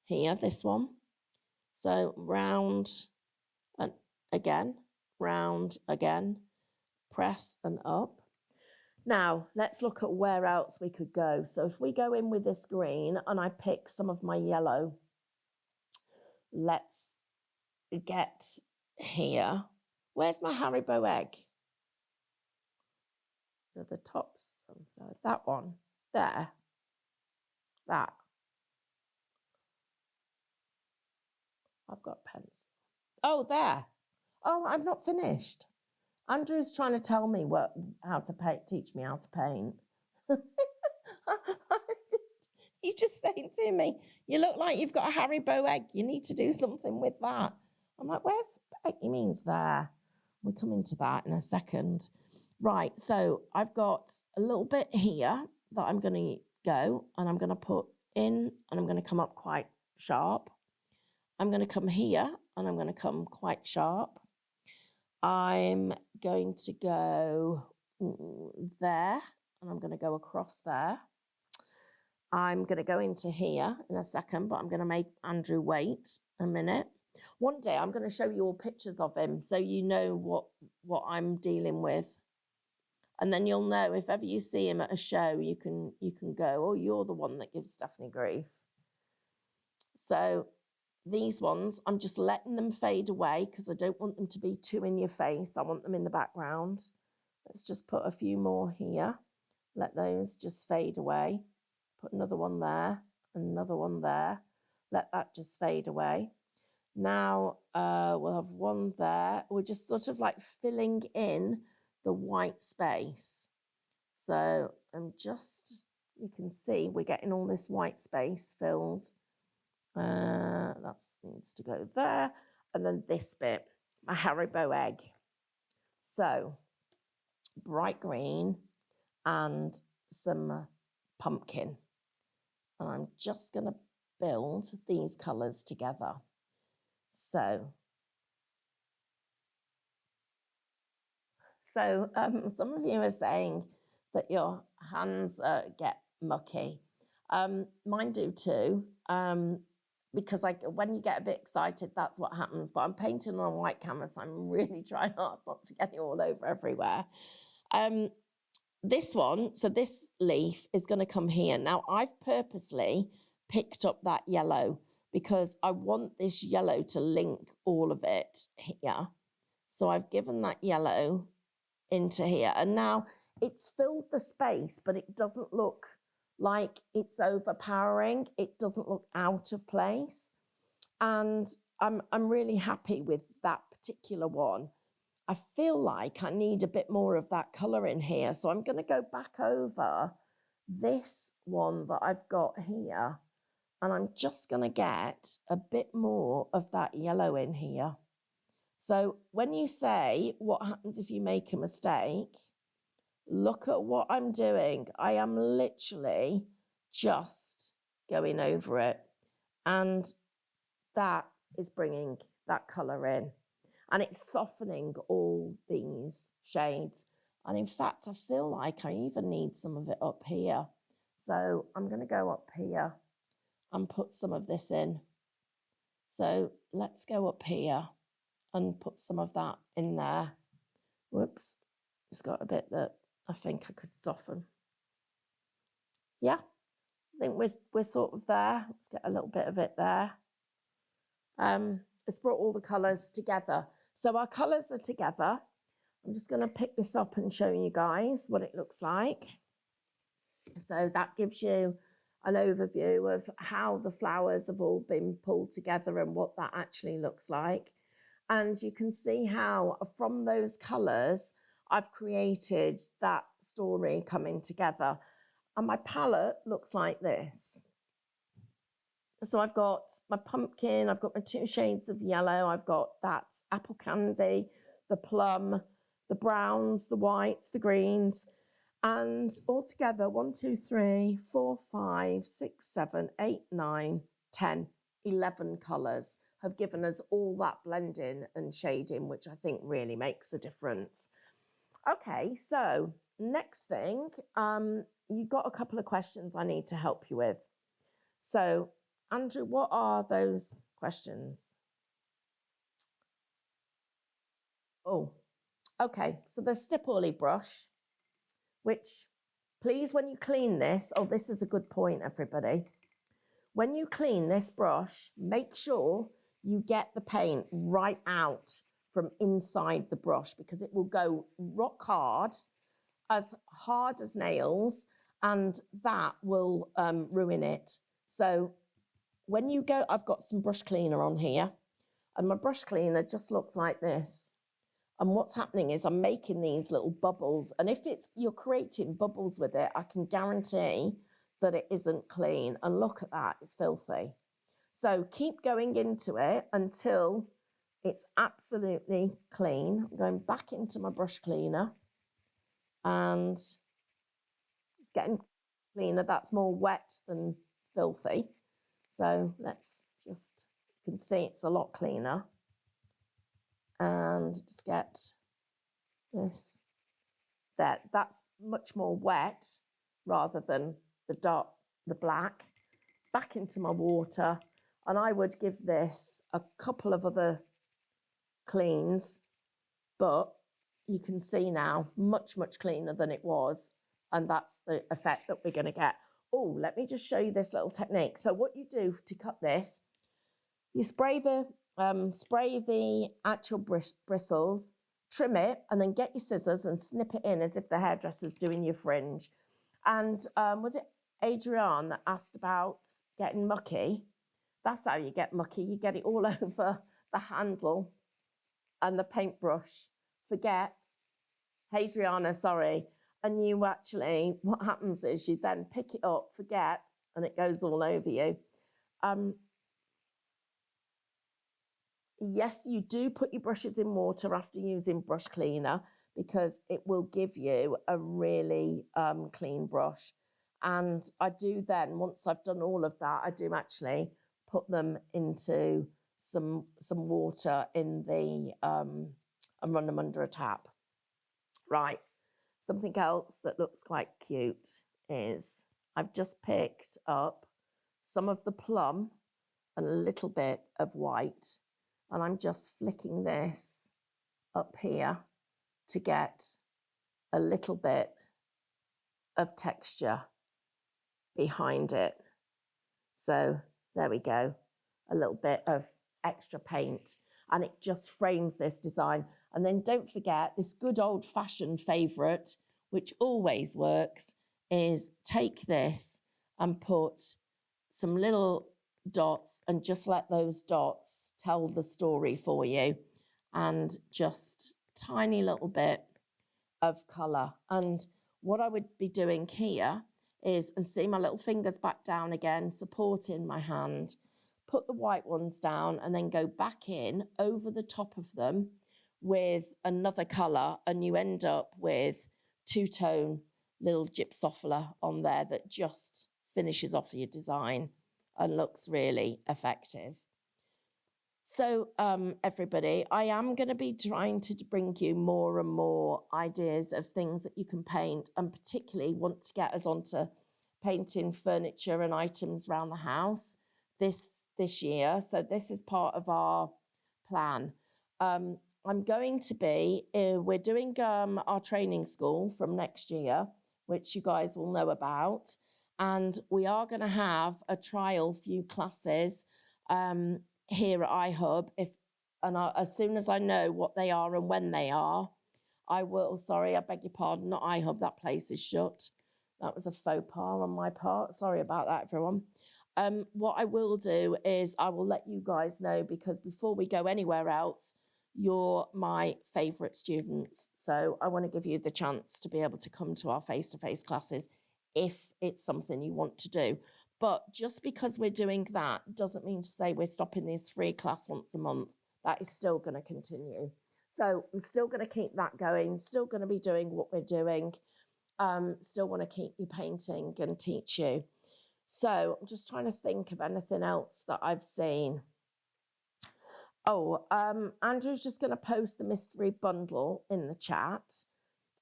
here, this one. So round and again, round again, press and up. Now, let's look at where else we could go. So if we go in with this green and I pick some of my yellow, let's get here. Where's my Haribo egg? So the tops of that one, there, that. I've got pens. Oh, there. Oh, I've not finished. Andrew's trying to tell me how to paint, teach me how to paint. He's just saying to me, you look like you've got a Haribo egg. You need to do something with that. I'm like, where's the egg? He means there. We'll come into that in a second. Right, so I've got a little bit here that I'm going to go and I'm going to put in and I'm going to come up quite sharp. I'm going to come here and I'm going to come quite sharp. I'm going to go there and I'm going to go across there. I'm going to go into here in a second, but I'm going to make Andrew wait a minute. One day I'm going to show you all pictures of him so you know what I'm dealing with. And then you'll know if ever you see him at a show, you can go, oh, you're the one that gives Stephanie grief. So these ones, I'm just letting them fade away because I don't want them to be too in your face. I want them in the background. Let's just put a few more here. Let those just fade away. Put another one there, another one there. Let that just fade away. Now we'll have one there. We're just sort of like filling in the white space. So I'm just you can see we're getting all this white space filled. That needs to go there. And then this bit, my Haribo egg. So bright green and some pumpkin. And I'm just going to build these colours together. So some of you are saying that your hands get mucky. Mine do too, because when you get a bit excited, that's what happens. But I'm painting on a white canvas. I'm really trying hard not to get it all over everywhere. This one, so this leaf is going to come here. Now, I've purposely picked up that yellow because I want this yellow to link all of it here. So I've given that yellow into here. And now it's filled the space, but it doesn't look like it's overpowering. It doesn't look out of place. And I'm really happy with that particular one. I feel like I need a bit more of that colour in here. So I'm going to go back over this one that I've got here. And I'm just going to get a bit more of that yellow in here. So when you say, what happens if you make a mistake? Look at what I'm doing. I am literally just going over it. And that is bringing that colour in. And it's softening all these shades. And in fact, I feel like I even need some of it up here. So I'm going to go up here and put some of this in. So let's go up here and put some of that in there. Whoops, just got a bit that I think I could soften. Yeah, I think we're sort of there. Let's get a little bit of it there. It's brought all the colours together. So our colours are together. I'm just going to pick this up and show you guys what it looks like. So that gives you an overview of how the flowers have all been pulled together and what that actually looks like. And you can see how from those colours, I've created that story coming together. And my palette looks like this. So I've got my pumpkin, I've got my 2 shades of yellow, I've got that apple candy, the plum, the browns, the whites, the greens, and altogether 1, 2, 3, 4, 5, 6, 7, 8, 9, 10, 11 colours have given us all that blending and shading, which I think really makes a difference. Okay, so next thing, you've got a couple of questions I need to help you with. So Andrew, what are those questions? Oh, okay. So the stippling brush, which please, when you clean this, oh, this is a good point, everybody. When you clean this brush, make sure you get the paint right out from inside the brush because it will go rock hard as nails, and that will ruin it. So when you go, I've got some brush cleaner on here, and my brush cleaner just looks like this. And what's happening is I'm making these little bubbles, and if you're creating bubbles with it, I can guarantee that it isn't clean. And look at that, it's filthy. So keep going into it until it's absolutely clean. I'm going back into my brush cleaner, and it's getting cleaner. That's more wet than filthy. So let's just, you can see it's a lot cleaner. And just get this. That's much more wet rather than the black. Back into my water. And I would give this a couple of other cleans, but you can see now much, much cleaner than it was. And that's the effect that we're going to get. Oh, let me just show you this little technique. So what you do to cut this, you spray the actual bristles, trim it, and then get your scissors and snip it in as if the hairdresser's doing your fringe. And was it Adrienne that asked about getting mucky? That's how you get mucky. You get it all over the handle and the paintbrush. Adriana, sorry. and you actually, what happens is you then pick it up, forget, and it goes all over you. Yes, you do put your brushes in water after using brush cleaner because it will give you a really clean brush. And I do then, once I've done all of that, I do actually put them into some water in the and run them under a tap. Right. Something else that looks quite cute is I've just picked up some of the plum and a little bit of white, and I'm just flicking this up here to get a little bit of texture behind it. So there we go, a little bit of extra paint, and it just frames this design. And then don't forget this good old-fashioned favourite, which always works, is take this and put some little dots and just let those dots tell the story for you, and just tiny little bit of colour. And what I would be doing here is, and see my little fingers back down again, supporting my hand, put the white ones down and then go back in over the top of them with another colour, and you end up with two-tone little gypsophila on there that just finishes off your design and looks really effective. So everybody, I am going to be trying to bring you more and more ideas of things that you can paint, and particularly want to get us onto painting furniture and items around the house this year. So this is part of our plan. I'm going to be, we're doing our training school from next year, which you guys will know about. And we are going to have a trial few classes here at iHub. As soon as I know what they are and when they are, I will, sorry, I beg your pardon, not iHub, that place is shut. That was a faux pas on my part. Sorry about that, everyone. What I will do is I will let you guys know, because before we go anywhere else, you're my favourite students. So I want to give you the chance to be able to come to our face-to-face classes if it's something you want to do. But just because we're doing that doesn't mean to say we're stopping this free class once a month. That is still going to continue. So I'm still going to keep that going, still going to be doing what we're doing, still want to keep you painting and teach you. So I'm just trying to think of anything else that I've seen. Oh, Andrew's just going to post the mystery bundle in the chat.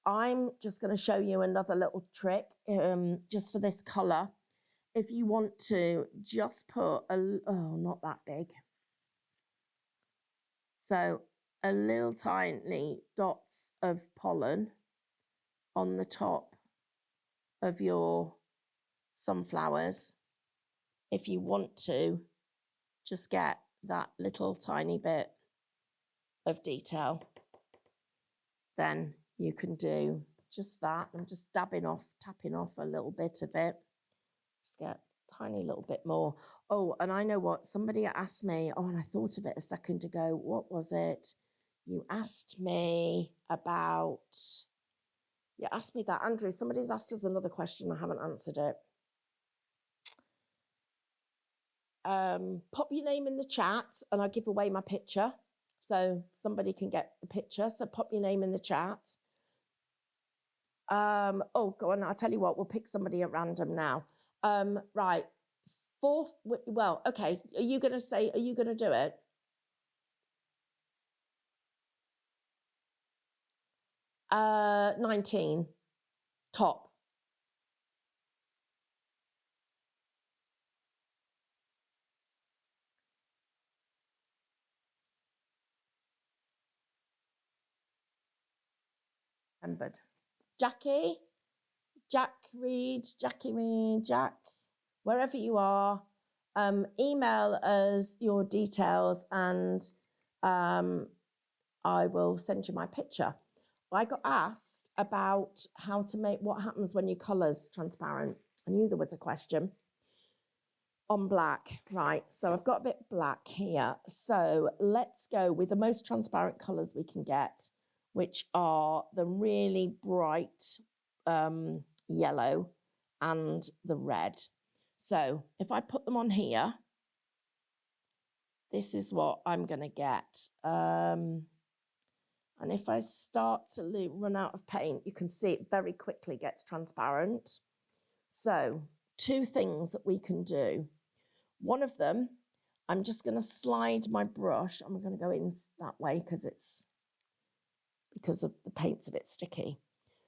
I'm just going to show you another little trick just for this colour. If you want to just put not that big. So a little tiny dots of pollen on the top of your sunflowers. If you want to just get that little tiny bit of detail, then you can do just that. I'm just tapping off a little bit of it. Just get a tiny little bit more. Oh, and I know what, somebody asked me, and I thought of it a second ago. What was it? You asked me about, you asked me that, Andrew, somebody's asked us another question. I haven't answered it. Pop your name in the chat and I'll give away my picture so somebody can get the picture. So pop your name in the chat. Oh, go on. I'll tell you what, we'll pick somebody at random now. Right. Fourth, well, okay. Are you going to do it? Uh, 19, top. Remembered. Jackie Reed, Jack, wherever you are, email us your details and I will send you my picture. I got asked about how to make, what happens when your colour's transparent. I knew there was a question. On black, right, so I've got a bit black here. So let's go with the most transparent colours we can get, which are the really bright yellow and the red. So if I put them on here, this is what I'm going to get. And if I start to run out of paint, you can see it very quickly gets transparent. So 2 things that we can do. One of them, I'm just going to slide my brush. I'm going to go in that way because of the paint's a bit sticky.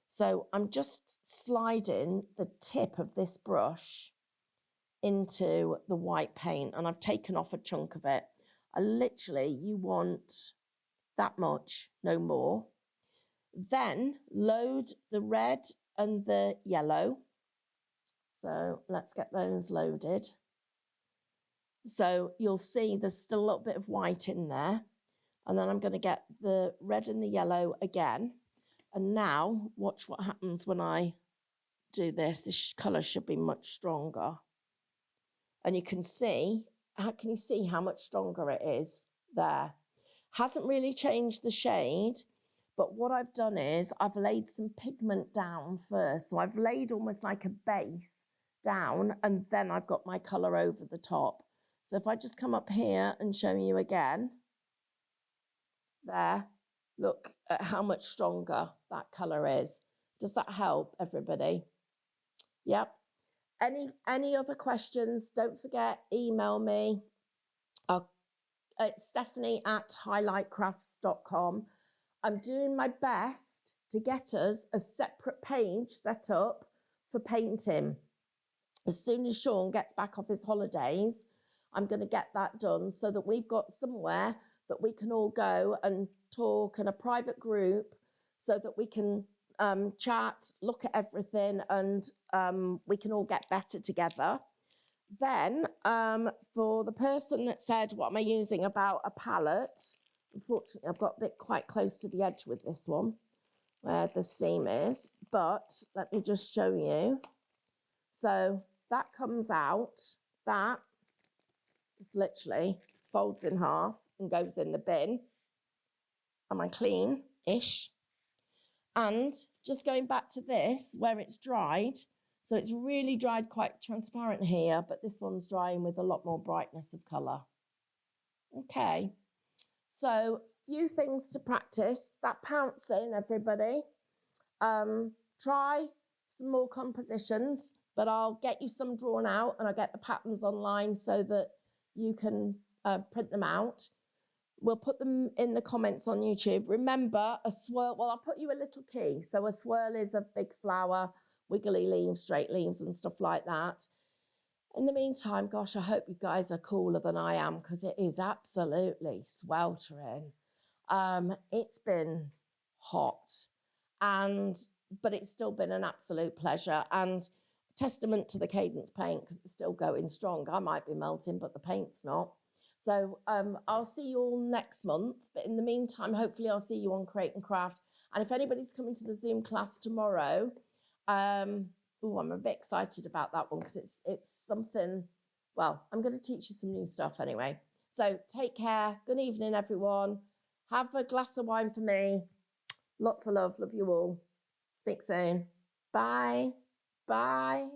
So I'm just sliding the tip of this brush into the white paint, and I've taken off a chunk of it. You want that much, no more. Then load the red and the yellow. So let's get those loaded. So you'll see there's still a little bit of white in there. And then I'm going to get the red and the yellow again. And now watch what happens when I do this. This colour should be much stronger. And you can see, can you see how much stronger it is there? Hasn't really changed the shade, but what I've done is I've laid some pigment down first. So I've laid almost like a base down, and then I've got my colour over the top. So if I just come up here and show you again, there, look at how much stronger that colour is. Does that help, everybody? Yep. Any other questions? Don't forget, email me. It's stephanie@highlightcrafts.com. I'm doing my best to get us a separate page set up for painting. As soon as Sean gets back off his holidays, I'm going to get that done so that we've got somewhere that we can all go and talk in a private group so that we can chat, look at everything, and we can all get better together. Then for the person that said, what am I using about a palette? Unfortunately, I've got a bit quite close to the edge with this one, where the seam is. But let me just show you. So that comes out, that just literally folds in half and goes in the bin. Am I clean-ish? And just going back to this, where it's dried, so it's really dried quite transparent here, but this one's drying with a lot more brightness of colour. Okay, so few things to practice. That pouncing, everybody. Try some more compositions, but I'll get you some drawn out and I'll get the patterns online so that you can print them out. We'll put them in the comments on YouTube. Remember, a swirl, well, I'll put you a little key. So a swirl is a big flower, wiggly leaves, straight leaves and stuff like that. In the meantime, gosh, I hope you guys are cooler than I am because it is absolutely sweltering. It's been hot, but it's still been an absolute pleasure and testament to the Cadence paint because it's still going strong. I might be melting, but the paint's not. So I'll see you all next month. But in the meantime, hopefully I'll see you on Create and Craft. And if anybody's coming to the Zoom class tomorrow, I'm a bit excited about that one because it's something, well, I'm going to teach you some new stuff anyway. So take care. Good evening, everyone. Have a glass of wine for me. Lots of love. Love you all. Speak soon. Bye. Bye.